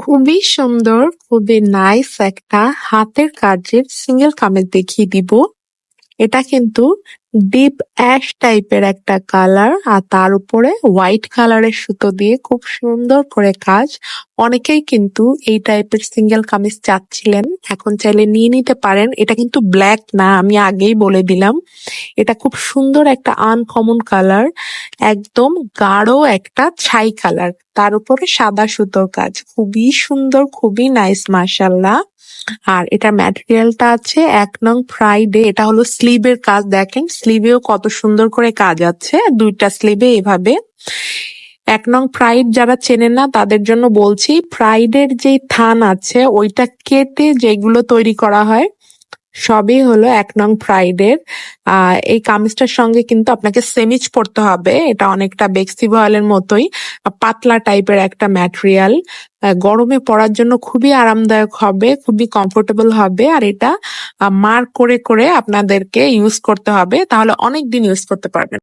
খুবই সুন্দর, খুবই নাইস একটা হাতের কাজের সিঙ্গেল কামিজ দেখিয়ে দিব। এটা কিন্তু ডিপ অ্যাশ টাইপের একটা কালার আর তার উপরে হোয়াইট কালারের সুতো দিয়ে খুব সুন্দর করে কাজ। অনেকেই কিন্তু এই টাইপের সিঙ্গেল কামিজ চাচ্ছিলেন, এখন চাইলে নিয়ে নিতে পারেন। এটা কিন্তু ব্ল্যাক না, আমি আগেই বলে দিলাম। এটা খুব সুন্দর একটা আনকমন কালার, একদম গাঢ় একটা ছাই কালার, তার উপরে সাদা সুতোর কাজ। খুবই সুন্দর, খুবই নাইস মাশাআল্লাহ। আর এটা ম্যাটেরিয়ালটা আছে ১ নং ফ্রাইডে। এটা হলো স্লিভের কাজ, দেখেন স্লিভেও কত সুন্দর করে কাজ আছে, দুইটা স্লিভে এভাবে। ১ নং ফ্রাইড যারা চেনেন না তাদের জন্য বলছি, ফ্রাইডের যে থান আছে ওইটা কেটে যেগুলো তৈরি করা হয় সবই হলো ১ নং ফ্রাইডের। এই কামিজটার সঙ্গে কিন্তু আপনাকে সেমিজ পরতে হবে। এটা অনেকটা বেক্সি ভয়েলের মতোই পাতলা টাইপের একটা ম্যাটেরিয়াল। গরমে পরার জন্য খুবই আরামদায়ক হবে, খুবই কমফোর্টেবল হবে। আর এটা মার্ক করে করে আপনাদেরকে ইউজ করতে হবে, তাহলে অনেক দিন ইউজ করতে পারবেন।